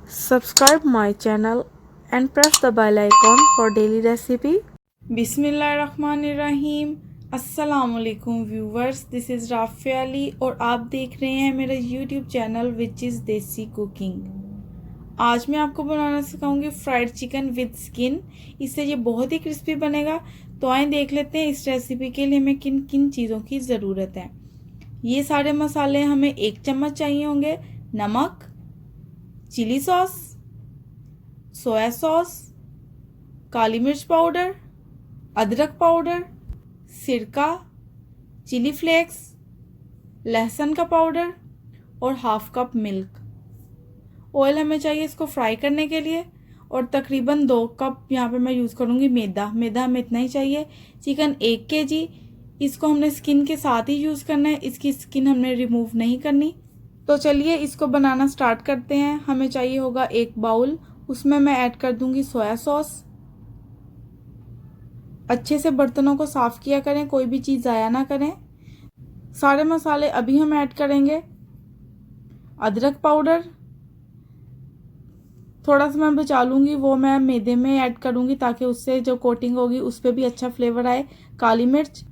Subscribe my channel and press the bell icon for daily recipe. बिस्मिल्लाहिर्रहमानिर्रहीम। अस्सलामुअलैकुम viewers, this is Rafia Ali और आप देख रहे हैं मेरा यूट्यूब चैनल विच इज़ देसी कुकिंग। आज मैं आपको बनाना सिखाऊंगी फ्राइड चिकन विद स्किन। इससे ये बहुत ही क्रिस्पी बनेगा। तो आए देख लेते हैं इस रेसिपी के लिए हमें किन किन चीज़ों की ज़रूरत है। ये सारे मसाले हमें 1 चम्मच चाहिए होंगे। नमक, चिली सॉस, सोया सॉस, काली मिर्च पाउडर, अदरक पाउडर, सिरका, चिली फ्लेक्स, लहसुन का पाउडर और हाफ कप मिल्क। ऑयल हमें चाहिए इसको फ्राई करने के लिए और तकरीबन 2 कप यहाँ पे मैं यूज़ करूँगी मैदा हमें इतना ही चाहिए। चिकन 1 kg, इसको हमने स्किन के साथ ही यूज़ करना है, इसकी स्किन हमने रिमूव नहीं करनी। तो चलिए इसको बनाना स्टार्ट करते हैं। हमें चाहिए होगा 1 बाउल, उसमें मैं ऐड कर दूंगी सोया सॉस। अच्छे से बर्तनों को साफ किया करें, कोई भी चीज़ ज़ाया ना करें। सारे मसाले अभी हम ऐड करेंगे। अदरक पाउडर थोड़ा सा मैं बचा लूँगी, वो मैं मैदे में ऐड करूँगी ताकि उससे जो कोटिंग होगी उस पर भी अच्छा फ्लेवर आए। काली मिर्च,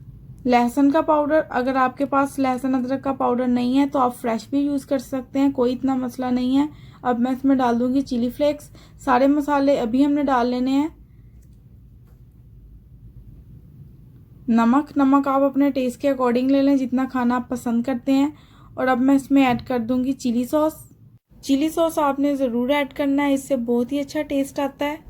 लहसुन का पाउडर, अगर आपके पास लहसुन अदरक का पाउडर नहीं है तो आप फ्रेश भी यूज़ कर सकते हैं, कोई इतना मसला नहीं है। अब मैं इसमें डाल दूंगी चिली फ्लेक्स। सारे मसाले अभी हमने डाल लेने हैं। नमक आप अपने टेस्ट के अकॉर्डिंग ले लें, जितना खाना आप पसंद करते हैं। और अब मैं इसमें ऐड कर दूंगी चिली सॉस। चिली सॉस आपने ज़रूर ऐड करना है, इससे बहुत ही अच्छा टेस्ट आता है।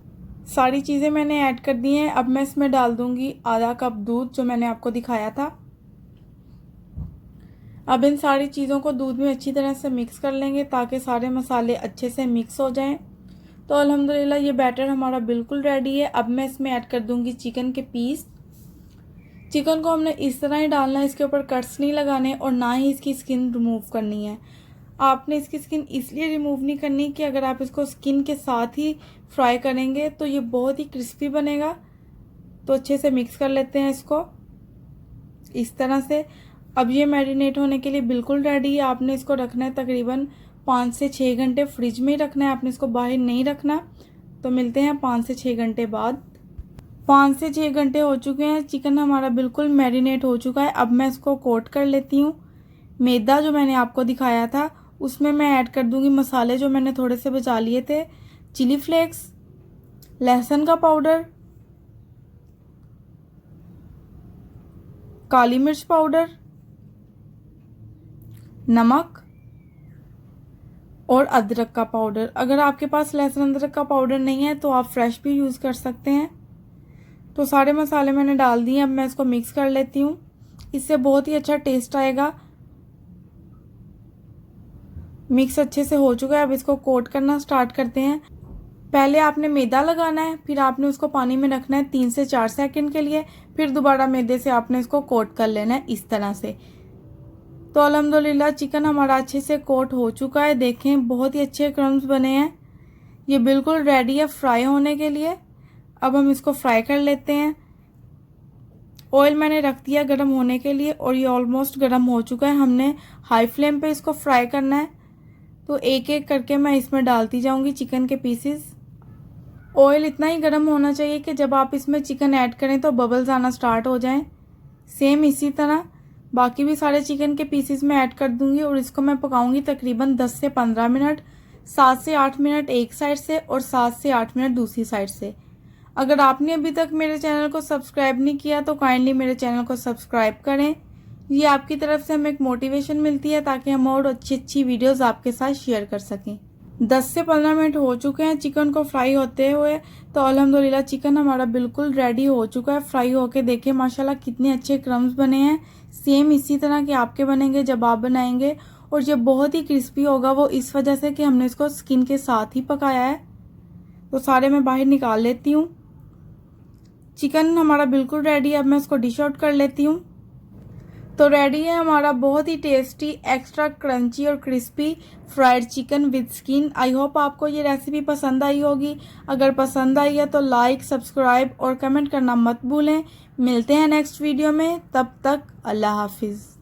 सारी चीज़ें मैंने ऐड कर दी हैं। अब मैं इसमें डाल दूंगी आधा कप दूध जो मैंने आपको दिखाया था। अब इन सारी चीज़ों को दूध में अच्छी तरह से मिक्स कर लेंगे ताकि सारे मसाले अच्छे से मिक्स हो जाएं। तो अल्हम्दुलिल्लाह ये बैटर हमारा बिल्कुल रेडी है। अब मैं इसमें ऐड कर दूंगी चिकन के पीस। चिकन को हमने इस तरह ही डालना है, इसके ऊपर कट्स नहीं लगाने और ना ही इसकी स्किन रिमूव करनी है। आपने इसकी स्किन इसलिए रिमूव नहीं करनी कि अगर आप इसको स्किन के साथ ही फ्राई करेंगे तो ये बहुत ही क्रिस्पी बनेगा। तो अच्छे से मिक्स कर लेते हैं इसको इस तरह से। अब ये मैरिनेट होने के लिए बिल्कुल रेडी है। आपने इसको रखना है तकरीबन 5 से 6 घंटे फ्रिज में ही रखना है, आपने इसको बाहर नहीं रखना। तो मिलते हैं 5 से 6 घंटे बाद। 5 से 6 घंटे हो चुके हैं, चिकन हमारा बिल्कुल मैरिनेट हो चुका है। अब मैं इसको कोट कर लेती हूँ। मैदा जो मैंने आपको दिखाया था उसमें मैं ऐड कर दूंगी मसाले जो मैंने थोड़े से बचा लिए थे। चिली फ्लेक्स, लहसुन का पाउडर, काली मिर्च पाउडर, नमक और अदरक का पाउडर। अगर आपके पास लहसुन अदरक का पाउडर नहीं है तो आप फ्रेश भी यूज़ कर सकते हैं। तो सारे मसाले मैंने डाल दिए। अब मैं इसको मिक्स कर लेती हूँ, इससे बहुत ही अच्छा टेस्ट आएगा। मिक्स अच्छे से हो चुका है। अब इसको कोट करना स्टार्ट करते हैं। पहले आपने मैदा लगाना है, फिर आपने उसको पानी में रखना है 3 से 4 सेकंड के लिए, फिर दोबारा मैदे से आपने इसको कोट कर लेना है इस तरह से। तो अल्हम्दुलिल्लाह चिकन हमारा अच्छे से कोट हो चुका है। देखें बहुत ही अच्छे क्रम्स बने हैं। ये बिल्कुल रेडी है फ्राई होने के लिए। अब हम इसको फ्राई कर लेते हैं। ऑयल मैंने रख दिया गर्म होने के लिए और ये ऑलमोस्ट गर्म हो चुका है। हमने हाई फ्लेम पे इसको फ्राई करना है। तो एक एक करके मैं इसमें डालती जाऊंगी चिकन के पीसेस। ऑयल इतना ही गर्म होना चाहिए कि जब आप इसमें चिकन ऐड करें तो बबल्स आना स्टार्ट हो जाएं। सेम इसी तरह बाकी भी सारे चिकन के पीसेस में ऐड कर दूंगी और इसको मैं पकाऊंगी तकरीबन 10 से 15 मिनट। 7 से 8 मिनट एक साइड से और 7 से 8 मिनट दूसरी साइड से। अगर आपने अभी तक मेरे चैनल को सब्सक्राइब नहीं किया तो काइंडली मेरे चैनल को सब्सक्राइब करें। ये आपकी तरफ से हमें एक मोटिवेशन मिलती है ताकि हम और अच्छी वीडियोस आपके साथ शेयर कर सकें। 10 से 15 मिनट हो चुके हैं चिकन को फ्राई होते हुए। तो अल्हम्दुलिल्लाह चिकन हमारा बिल्कुल रेडी हो चुका है फ्राई होके। देखिए माशाल्लाह कितने अच्छे क्रम्स बने हैं। सेम इसी तरह के आपके बनेंगे जब आप बनाएंगे। और ये बहुत ही क्रिस्पी होगा, वो इस वजह से कि हमने इसको स्किन के साथ ही पकाया है। तो सारे मैं बाहर निकाल लेती हूँ। चिकन हमारा बिल्कुल रेडी है। अब मैं इसको डिश आउट कर लेती हूँ। तो रेडी है हमारा बहुत ही टेस्टी, एक्स्ट्रा क्रंची और crispy fried chicken with skin. I hope आपको ये रेसिपी पसंद आई होगी। अगर पसंद आई है तो लाइक, सब्सक्राइब और कमेंट करना मत भूलें। मिलते हैं नेक्स्ट वीडियो में, तब तक अल्लाह हाफिज़।